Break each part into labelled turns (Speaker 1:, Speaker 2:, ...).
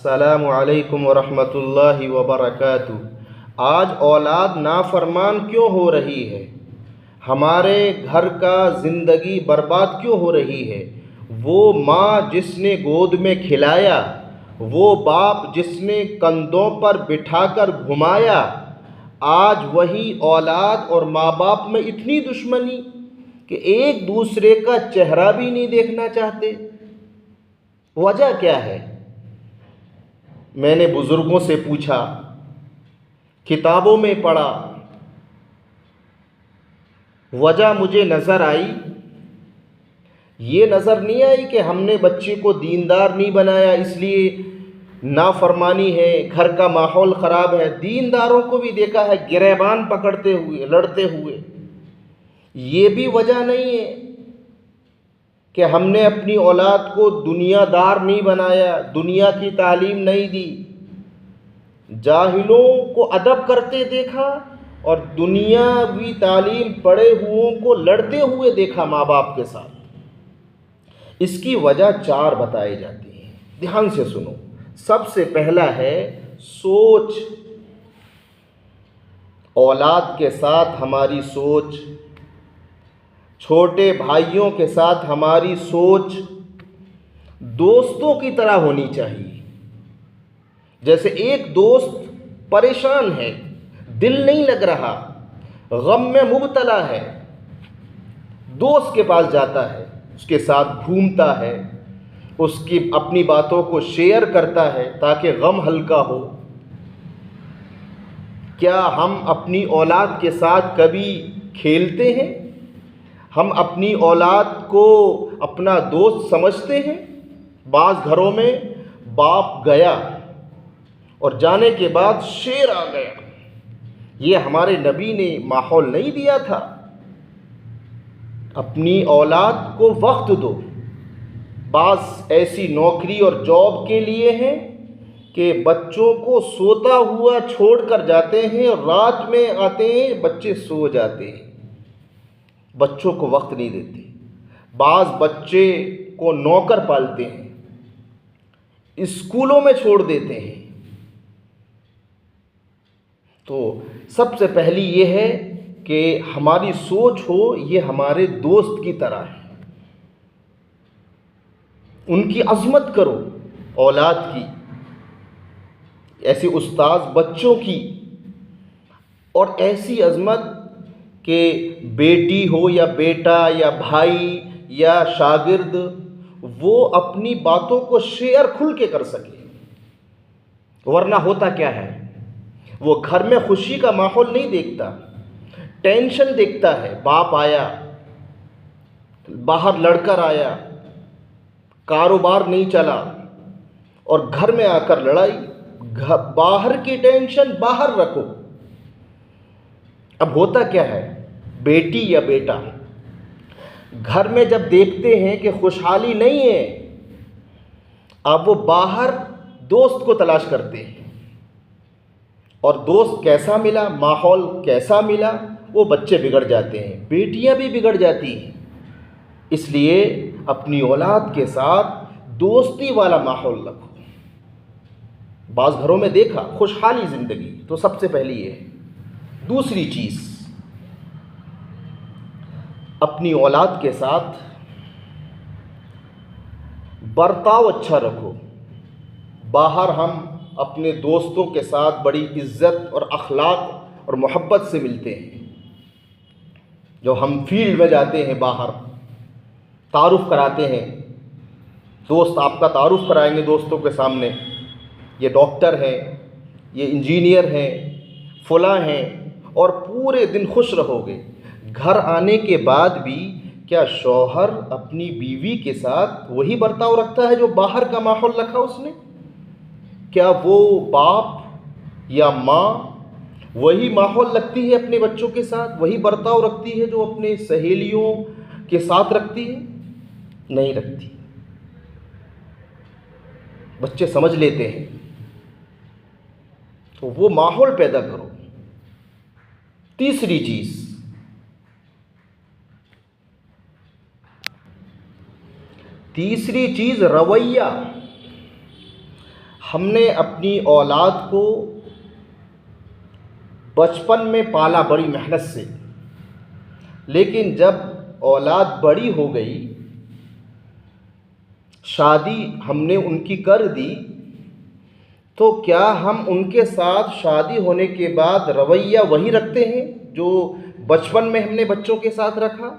Speaker 1: अस्सलामु अलैकुम वरहमतुल्लाहि वबरकातुहू। आज औलाद नाफरमान क्यों हो रही है? हमारे घर का ज़िंदगी बर्बाद क्यों हो रही है? वो माँ जिसने गोद में खिलाया, वो बाप जिसने कंधों पर बिठाकर घुमाया, आज वही औलाद और माँ बाप में इतनी दुश्मनी कि एक दूसरे का चेहरा भी नहीं देखना चाहते। वजह क्या है? मैंने बुज़ुर्गों से पूछा, किताबों में पढ़ा, वजह मुझे नज़र आई। ये नज़र नहीं आई कि हमने बच्चे को दीनदार नहीं बनाया इसलिए नाफरमानी है, घर का माहौल ख़राब है। दीनदारों को भी देखा है गिरेबान पकड़ते हुए, लड़ते हुए। ये भी वजह नहीं है कि हमने अपनी औलाद को दुनियादार नहीं बनाया, दुनिया की तालीम नहीं दी, जाहिलों को अदब करते देखा और दुनियावी तालीम पढ़े हुओं को लड़ते हुए देखा माँ बाप के साथ। इसकी वजह 4 बताई जाती हैं, ध्यान से सुनो। सबसे पहला है सोच। औलाद के साथ हमारी सोच, छोटे भाइयों के साथ हमारी सोच दोस्तों की तरह होनी चाहिए। जैसे एक दोस्त परेशान है, दिल नहीं लग रहा, गम में मुब्तला है, दोस्त के पास जाता है, उसके साथ घूमता है, उसकी अपनी बातों को शेयर करता है ताकि गम हल्का हो। क्या हम अपनी औलाद के साथ कभी खेलते हैं? हम अपनी औलाद को अपना दोस्त समझते हैं? बाज़ घरों में बाप गया और जाने के बाद शेर आ गया। ये हमारे नबी ने माहौल नहीं दिया था। अपनी औलाद को वक्त दो। बाज़ ऐसी नौकरी और जॉब के लिए हैं कि बच्चों को सोता हुआ छोड़कर जाते हैं और रात में आते हैं, बच्चे सो जाते हैं, बच्चों को वक्त नहीं देते। बाज़ बच्चे को नौकर पालते हैं, स्कूलों में छोड़ देते हैं। तो सबसे पहली ये है कि हमारी सोच हो ये हमारे दोस्त की तरह है। उनकी अज़मत करो औलाद की, ऐसी उस्ताद बच्चों की, और ऐसी अज़मत कि बेटी हो या बेटा या भाई या शागिर्द, वो अपनी बातों को शेयर खुल के कर सके। वरना होता क्या है, वो घर में खुशी का माहौल नहीं देखता, टेंशन देखता है। बाप आया, बाहर लड़कर आया, कारोबार नहीं चला और घर में आकर लड़ाई। बाहर की टेंशन बाहर रखो। अब होता क्या है, बेटी या बेटा घर में जब देखते हैं कि खुशहाली नहीं है, अब वो बाहर दोस्त को तलाश करते हैं। और दोस्त कैसा मिला, माहौल कैसा मिला, वो बच्चे बिगड़ जाते हैं, बेटियां भी बिगड़ जाती हैं। इसलिए अपनी औलाद के साथ दोस्ती वाला माहौल रखो। बाज़ घरों में देखा खुशहाली ज़िंदगी, तो सबसे पहली ये है। दूसरी चीज़, अपनी औलाद के साथ बर्ताव अच्छा रखो। बाहर हम अपने दोस्तों के साथ बड़ी इज़्ज़त और अखलाक और मोहब्बत से मिलते हैं। जो हम फील्ड में जाते हैं, बाहर तारुफ़ कराते हैं, दोस्त आपका तारुफ़ कराएंगे दोस्तों के सामने, ये डॉक्टर हैं, ये इंजीनियर हैं, फलां हैं, और पूरे दिन खुश रहोगे। घर आने के बाद भी क्या शौहर अपनी बीवी के साथ वही बर्ताव रखता है जो बाहर का माहौल रखा उसने? क्या वो बाप या माँ वही माहौल रखती है अपने बच्चों के साथ, वही बर्ताव रखती है जो अपने सहेलियों के साथ रखती है? नहीं रखती। बच्चे समझ लेते हैं, तो वो माहौल पैदा करो। तीसरी चीज़ रवैया। हमने अपनी औलाद को बचपन में पाला बड़ी मेहनत से, लेकिन जब औलाद बड़ी हो गई, शादी हमने उनकी कर दी, तो क्या हम उनके साथ शादी होने के बाद रवैया वही रखते हैं जो बचपन में हमने बच्चों के साथ रखा,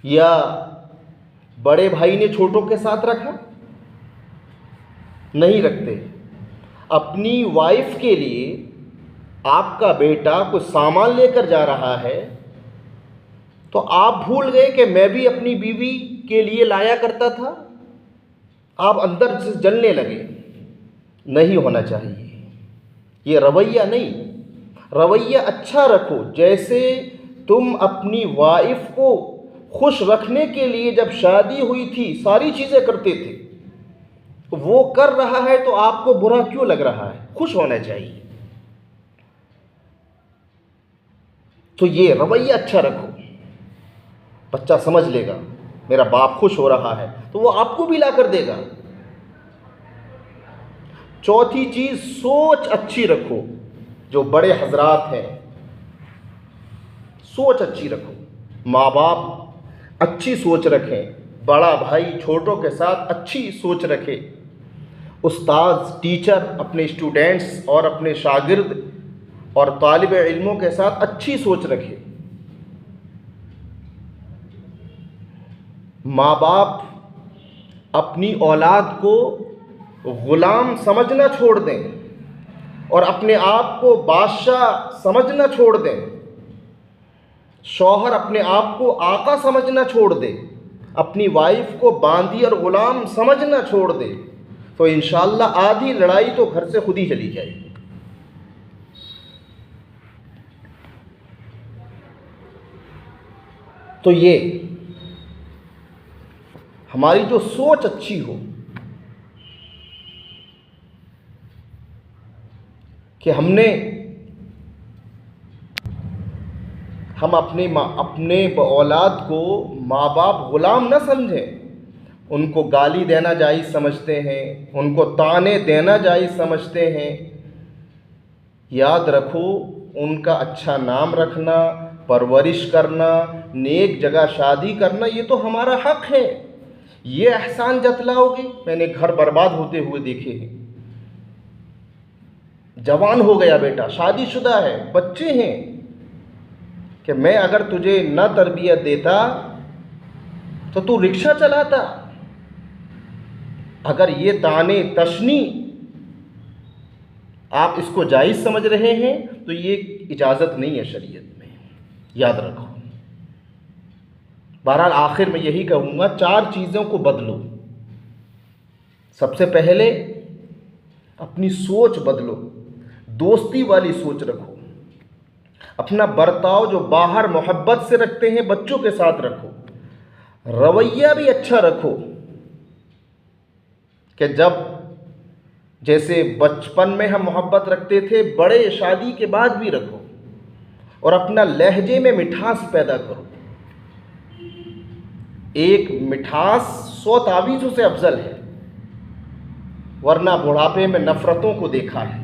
Speaker 1: या बड़े भाई ने छोटों के साथ रखा? नहीं रखते। अपनी वाइफ के लिए आपका बेटा कुछ सामान लेकर जा रहा है तो आप भूल गए कि मैं भी अपनी बीवी के लिए लाया करता था, आप अंदर से जलने लगे। नहीं होना चाहिए ये रवैया। नहीं, रवैया अच्छा रखो। जैसे तुम अपनी वाइफ को खुश रखने के लिए जब शादी हुई थी सारी चीज़ें करते थे, वो कर रहा है तो आपको बुरा क्यों लग रहा है? खुश होना चाहिए। तो ये रवैया अच्छा रखो। बच्चा समझ लेगा मेरा बाप खुश हो रहा है तो वो आपको भी ला कर देगा। चौथी चीज़, सोच अच्छी रखो। जो बड़े हजरात हैं, सोच अच्छी रखो। माँ बाप अच्छी सोच रखें, बड़ा भाई छोटों के साथ अच्छी सोच रखे, उस्ताद टीचर अपने स्टूडेंट्स और अपने शागिर्द और तालिब इल्मों के साथ अच्छी सोच रखे। माँ बाप अपनी औलाद को ग़ुलाम समझना छोड़ दें और अपने आप को बादशाह समझना छोड़ दें। शौहर अपने आप को आका समझना छोड़ दे, अपनी वाइफ को बांदी और ग़ुलाम समझना छोड़ दे, तो इंशाअल्लाह आधी लड़ाई तो घर से खुद ही चली जाएगी। तो ये हमारी जो सोच अच्छी हो कि हम अपने औलाद को माँ बाप ग़ुलाम न समझें। उनको गाली देना जायज़ समझते हैं, उनको ताने देना जायज़ समझते हैं। याद रखो, उनका अच्छा नाम रखना, परवरिश करना, नेक जगह शादी करना, ये तो हमारा हक़ है। ये एहसान जतलाओगे? मैंने घर बर्बाद होते हुए देखे हैं। जवान हो गया बेटा, शादीशुदा है, बच्चे हैं, कि मैं अगर तुझे न तरबियत देता तो तू रिक्शा चलाता। अगर ये ताने तशनी आप इसको जायज़ समझ रहे हैं तो ये इजाज़त नहीं है शरीयत में, याद रखो। बहरहाल आखिर में यही कहूँगा, 4 चीज़ों को बदलो। सबसे पहले अपनी सोच बदलो, दोस्ती वाली सोच रखो। अपना बर्ताव जो बाहर मोहब्बत से रखते हैं बच्चों के साथ रखो। रवैया भी अच्छा रखो कि जब जैसे बचपन में हम मोहब्बत रखते थे, बड़े शादी के बाद भी रखो। और अपना लहजे में मिठास पैदा करो। एक मिठास 100 तावीज़ों से अफजल है, वरना बुढ़ापे में नफ़रतों को देखा है।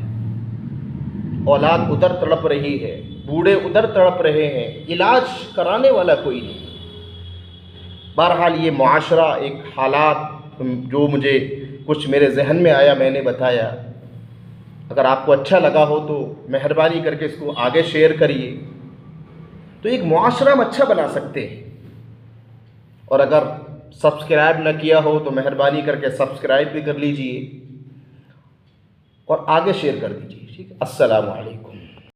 Speaker 1: औलाद उधर तड़प रही है, बूढ़े उधर तड़प रहे हैं, इलाज कराने वाला कोई नहीं। बहरहाल ये मुआशरा, एक हालात जो मुझे कुछ मेरे जहन में आया मैंने बताया। अगर आपको अच्छा लगा हो तो मेहरबानी करके इसको आगे शेयर करिए, तो एक मुआशरा हम अच्छा बना सकते हैं। और अगर सब्सक्राइब न किया हो तो मेहरबानी करके सब्सक्राइब भी कर लीजिए और आगे शेयर कर दीजिए। ठीक है, अस्सलामु अलैकुम।